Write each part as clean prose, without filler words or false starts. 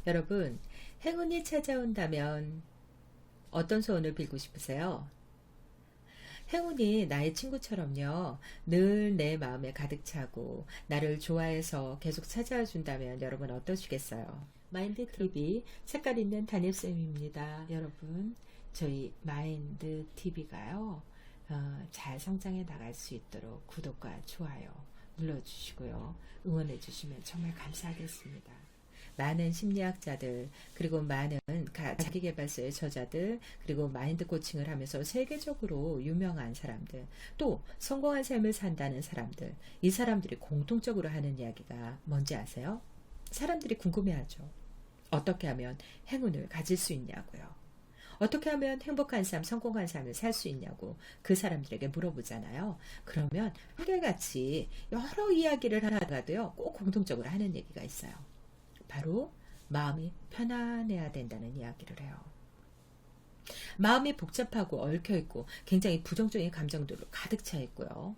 여러분, 행운이 찾아온다면 어떤 소원을 빌고 싶으세요? 행운이 나의 친구처럼요, 늘 내 마음에 가득 차고 나를 좋아해서 계속 찾아와 준다면 여러분 어떠시겠어요? 마인드TV 색깔 있는 담임쌤입니다. 여러분, 저희 마인드TV가요, 잘 성장해 나갈 수 있도록 구독과 좋아요 눌러주시고요. 응원해 주시면 정말 감사하겠습니다. 많은 심리학자들, 그리고 많은 자기계발서의 저자들, 그리고 마인드 코칭을 하면서 세계적으로 유명한 사람들, 또 성공한 삶을 산다는 사람들, 이 사람들이 공통적으로 하는 이야기가 뭔지 아세요? 사람들이 궁금해하죠. 어떻게 하면 행운을 가질 수 있냐고요. 어떻게 하면 행복한 삶, 성공한 삶을 살 수 있냐고 그 사람들에게 물어보잖아요. 그러면 한결같이 여러 이야기를 하다가도요, 꼭 공통적으로 하는 얘기가 있어요. 바로 마음이 편안해야 된다는 이야기를 해요. 마음이 복잡하고 얽혀있고 굉장히 부정적인 감정들로 가득 차 있고요.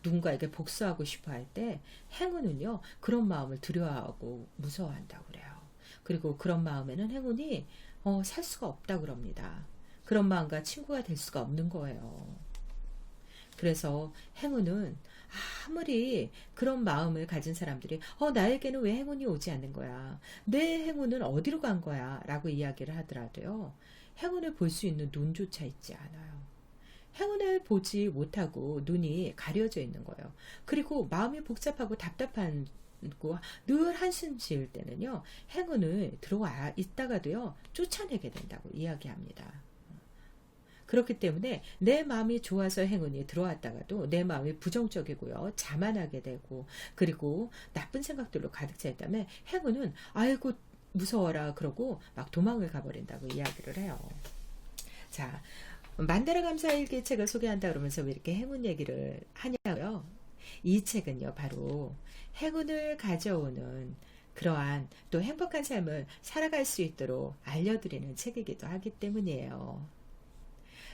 누군가에게 복수하고 싶어 할 때 행운은요, 그런 마음을 두려워하고 무서워한다고 그래요. 그리고 그런 마음에는 행운이 살 수가 없다고 그럽니다. 그런 마음과 친구가 될 수가 없는 거예요. 그래서 행운은 아무리 그런 마음을 가진 사람들이 나에게는 왜 행운이 오지 않는 거야? 내 행운은 어디로 간 거야? 라고 이야기를 하더라도요. 행운을 볼 수 있는 눈조차 있지 않아요. 행운을 보지 못하고 눈이 가려져 있는 거예요. 그리고 마음이 복잡하고 답답한 늘 한숨 지을 때는요, 행운을 들어와 있다가도요, 쫓아내게 된다고 이야기합니다. 그렇기 때문에 내 마음이 좋아서 행운이 들어왔다가도 내 마음이 부정적이고요, 자만하게 되고, 그리고 나쁜 생각들로 가득 차 있다면 행운은 아이고 무서워라 그러고 막 도망을 가버린다고 이야기를 해요. 자, 만다라 감사일기 책을 소개한다 그러면서 왜 이렇게 행운 얘기를 하냐고요? 이 책은요, 바로 행운을 가져오는 그러한 또 행복한 삶을 살아갈 수 있도록 알려드리는 책이기도 하기 때문이에요.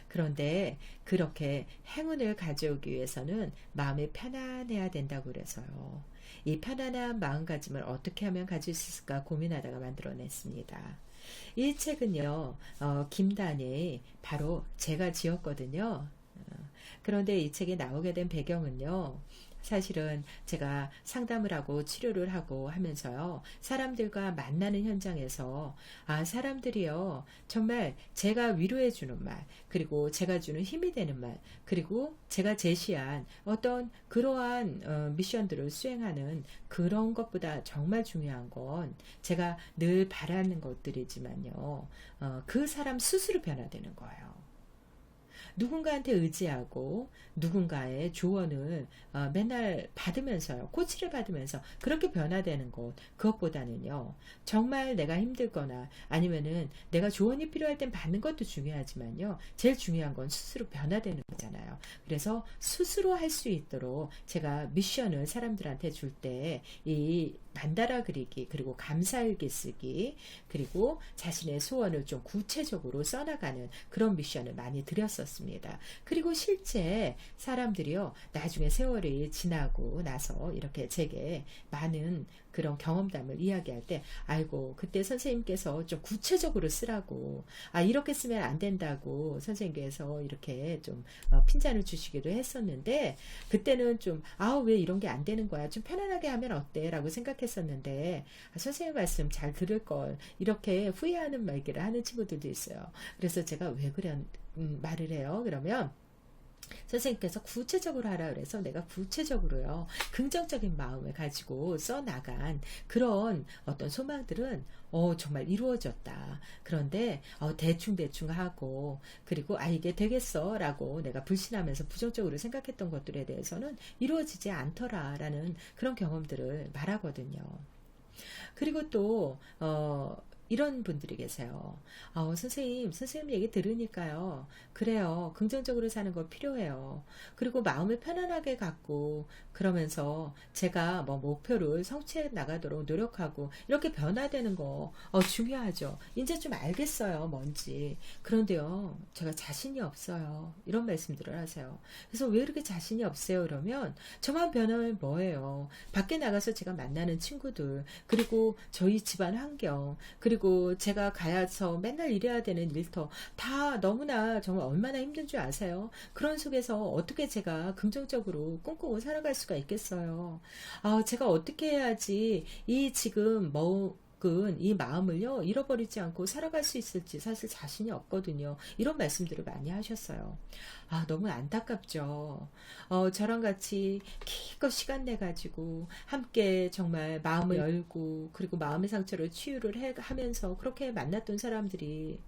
그런데 그렇게 행운을 가져오기 위해서는 마음이 편안해야 된다고 그래서요. 이 편안한 마음가짐을 어떻게 하면 가질 수 있을까 고민하다가 만들어냈습니다. 이 책은요, 김단이 바로 제가 지었거든요. 그런데 이 책이 나오게 된 배경은요, 사실은 제가 상담을 하고 치료를 하고 하면서요, 사람들과 만나는 현장에서 사람들이요, 정말 제가 위로해 주는 말, 그리고 제가 주는 힘이 되는 말, 그리고 제가 제시한 어떤 그러한 미션들을 수행하는 그런 것보다 정말 중요한 건 제가 늘 바라는 것들이지만요, 그 사람 스스로 변화되는 거예요. 누군가한테 의지하고 누군가의 조언을 맨날 받으면서요, 코치를 받으면서 그렇게 변화되는 것, 그것보다는요, 정말 내가 힘들거나 아니면은 내가 조언이 필요할 땐 받는 것도 중요하지만요, 제일 중요한 건 스스로 변화되는 거잖아요. 그래서 스스로 할 수 있도록 제가 미션을 사람들한테 줄 때 이 만다라 그리기, 그리고 감사일기 쓰기, 그리고 자신의 소원을 좀 구체적으로 써나가는 그런 미션을 많이 드렸었습니다. 그리고 실제 사람들이요, 나중에 세월이 지나고 나서 이렇게 제게 많은 그런 경험담을 이야기할 때, 아이고 그때 선생님께서 좀 구체적으로 쓰라고, 이렇게 쓰면 안 된다고 선생님께서 이렇게 좀 핀잔을 주시기도 했었는데, 그때는 좀 왜 이런 게 안 되는 거야, 좀 편안하게 하면 어때? 라고 생각했었는데, 선생님 말씀 잘 들을 걸, 이렇게 후회하는 말기를 하는 친구들도 있어요. 그래서 제가 왜 그런 말을 해요? 그러면 선생님께서 구체적으로 하라 그래서 내가 구체적으로요, 긍정적인 마음을 가지고 써나간 그런 어떤 소망들은 정말 이루어졌다. 그런데 대충 하고, 그리고 이게 되겠어 라고 내가 불신하면서 부정적으로 생각했던 것들에 대해서는 이루어지지 않더라 라는 그런 경험들을 말하거든요. 그리고 또 이런 분들이 계세요. 선생님 얘기 들으니까요. 그래요. 긍정적으로 사는 거 필요해요. 그리고 마음을 편안하게 갖고 그러면서 제가 뭐 목표를 성취해 나가도록 노력하고 이렇게 변화되는 거 중요하죠. 이제 좀 알겠어요. 뭔지. 그런데요. 제가 자신이 없어요. 이런 말씀들을 하세요. 그래서 왜 이렇게 자신이 없어요? 그러면 저만 변하면 뭐예요? 밖에 나가서 제가 만나는 친구들, 그리고 저희 집안 환경, 그리고 제가 가서 맨날 일해야 되는 일터, 다 너무나 정말 얼마나 힘든 줄 아세요? 그런 속에서 어떻게 제가 긍정적으로 꿈꾸고 살아갈 수가 있겠어요? 제가 어떻게 해야지 이 지금 이 마음을요, 잃어버리지 않고 살아갈 수 있을지 사실 자신이 없거든요. 이런 말씀들을 많이 하셨어요. 너무 안타깝죠. 저랑 같이 기껏 시간 내가지고 함께 정말 마음을 열고 그리고 마음의 상처를 치유를 하면서 그렇게 만났던 사람들이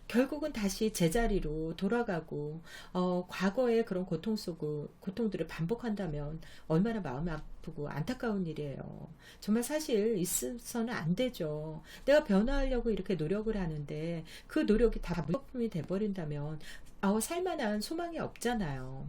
결국은 다시 제자리로 돌아가고 과거의 그런 고통들을 반복한다면 얼마나 마음이 아프고 안타까운 일이에요. 정말 사실 있어서는 안 되죠. 내가 변화하려고 이렇게 노력을 하는데 그 노력이 다 무력품이 돼버린다면 살만한 소망이 없잖아요.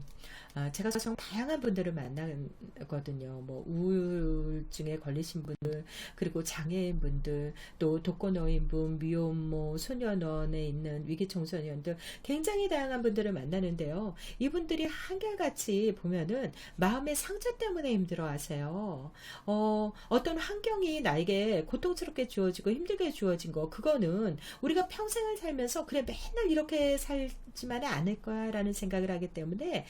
제가 정 다양한 분들을 만나거든요. 뭐 우울증에 걸리신 분들, 그리고 장애인 분들, 또 독거노인분, 미혼모, 소년원에 있는 위기 청소년들, 굉장히 다양한 분들을 만나는데요. 이분들이 한결같이 보면은 마음의 상처 때문에 힘들어하세요. 어떤 환경이 나에게 고통스럽게 주어지고 힘들게 주어진 거, 그거는 우리가 평생을 살면서 그래 맨날 이렇게 살지만은 않을 거야라는 생각을 하기 때문에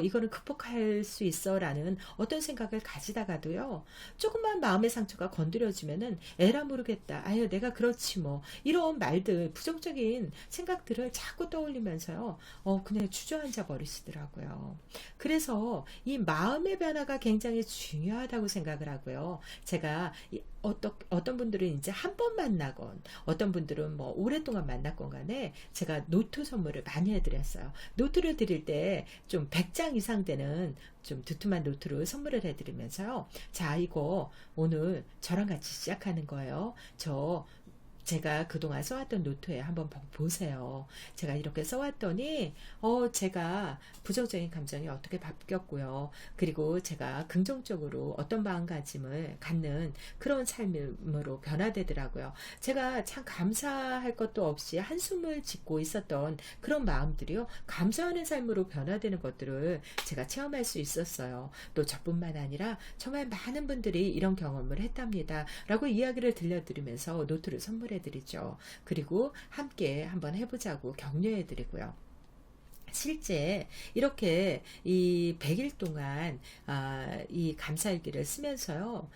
이거를 극복할 수 있어라는 어떤 생각을 가지다가도요, 조금만 마음의 상처가 건드려지면은 에라 모르겠다, 아유 내가 그렇지 뭐, 이런 말들, 부정적인 생각들을 자꾸 떠올리면서요 그냥 주저앉아 버리시더라고요. 그래서 이 마음의 변화가 굉장히 중요하다고 생각을 하고요. 제가 어떤 분들은 이제 한 번 만나건 어떤 분들은 뭐 오랫동안 만났건 간에 제가 노트 선물을 많이 해드렸어요. 노트를 드릴 때 좀 100장 이상 되는 좀 두툼한 노트를 선물을 해드리면서요. 자, 이거 오늘 저랑 같이 시작하는 거예요. 제가 그동안 써왔던 노트에 한번 보세요. 제가 이렇게 써왔더니 제가 부정적인 감정이 어떻게 바뀌었고요. 그리고 제가 긍정적으로 어떤 마음가짐을 갖는 그런 삶으로 변화되더라고요. 제가 참 감사할 것도 없이 한숨을 짓고 있었던 그런 마음들이요, 감사하는 삶으로 변화되는 것들을 제가 체험할 수 있었어요. 또 저뿐만 아니라 정말 많은 분들이 이런 경험을 했답니다 라고 이야기를 들려드리면서 노트를 선물해 드리죠. 그리고 함께 한번 해보자고 격려해 드리고요. 실제 이렇게 이 100일 동안 이 감사일기를 쓰면서요,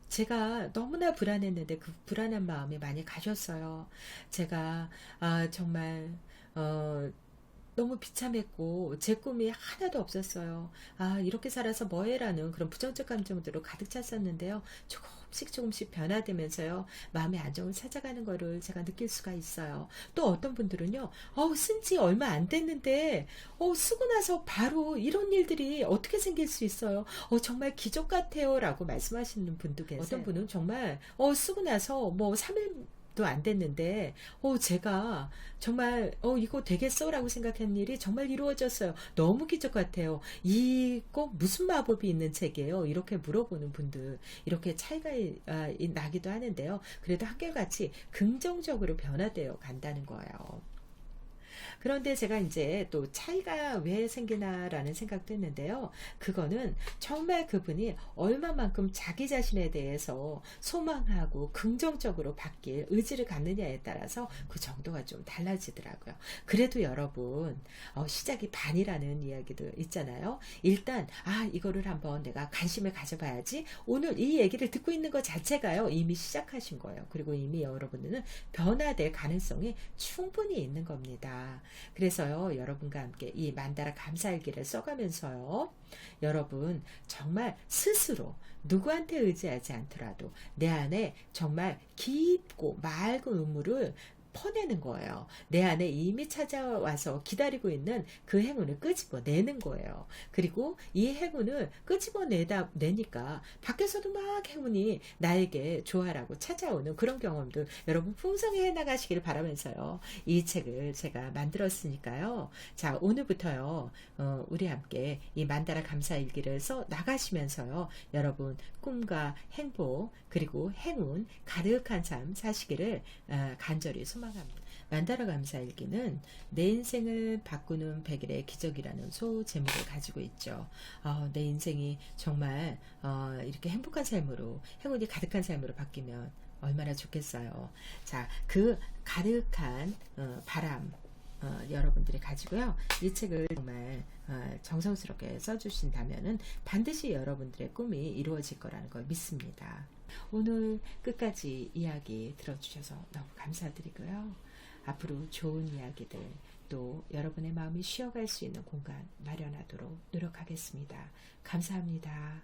제가 너무나 불안했는데 그 불안한 마음이 많이 가셨어요. 제가 정말 너무 비참했고 제 꿈이 하나도 없었어요. 이렇게 살아서 뭐해라는 그런 부정적 감정들로 가득 찼었는데요. 조금씩 변화되면서요, 마음의 안정을 찾아가는 거를 제가 느낄 수가 있어요. 또 어떤 분들은요, 쓴 지 얼마 안 됐는데 쓰고 나서 바로 이런 일들이 어떻게 생길 수 있어요? 정말 기적 같아요 라고 말씀하시는 분도 계세요. 어떤 분은 정말 쓰고 나서 뭐 3일 도 안 됐는데 제가 정말 이거 되겠어 라고 생각한 일이 정말 이루어졌어요. 너무 기적 같아요. 이거 무슨 마법이 있는 책이에요? 이렇게 물어보는 분들, 이렇게 차이가 나기도 하는데요. 그래도 한결같이 긍정적으로 변화되어 간다는 거예요. 그런데 제가 이제 또 차이가 왜 생기나라는 생각도 했는데요. 그거는 정말 그분이 얼마만큼 자기 자신에 대해서 소망하고 긍정적으로 바뀔 의지를 갖느냐에 따라서 그 정도가 좀 달라지더라고요. 그래도 여러분, 시작이 반이라는 이야기도 있잖아요. 일단 이거를 한번 내가 관심을 가져봐야지. 오늘 이 얘기를 듣고 있는 것 자체가요, 이미 시작하신 거예요. 그리고 이미 여러분들은 변화될 가능성이 충분히 있는 겁니다. 그래서요, 여러분과 함께 이 만다라 감사일기를 써가면서요, 여러분 정말 스스로 누구한테 의지하지 않더라도 내 안에 정말 깊고 맑은 의무를 퍼내는 거예요. 내 안에 이미 찾아와서 기다리고 있는 그 행운을 끄집어내는 거예요. 그리고 이 행운을 내니까 밖에서도 막 행운이 나에게 좋아라고 찾아오는 그런 경험들 여러분 풍성히 해나가시길 바라면서요. 이 책을 제가 만들었으니까요. 자, 오늘부터요. 우리 함께 이 만다라 감사일기를 써 나가시면서요. 여러분 꿈과 행복 그리고 행운 가득한 삶 사시기를 간절히 소망합니다. 만다라 감사일기는 내 인생을 바꾸는 100일의 기적이라는 소제목을 가지고 있죠. 내 인생이 정말 이렇게 행복한 삶으로 행운이 가득한 삶으로 바뀌면 얼마나 좋겠어요. 자, 그 가득한 바람 여러분들이 가지고요. 이 책을 정말 정성스럽게 써주신다면은 반드시 여러분들의 꿈이 이루어질 거라는 걸 믿습니다. 오늘 끝까지 이야기 들어주셔서 너무 감사드리고요. 앞으로 좋은 이야기들 또 여러분의 마음이 쉬어갈 수 있는 공간 마련하도록 노력하겠습니다. 감사합니다.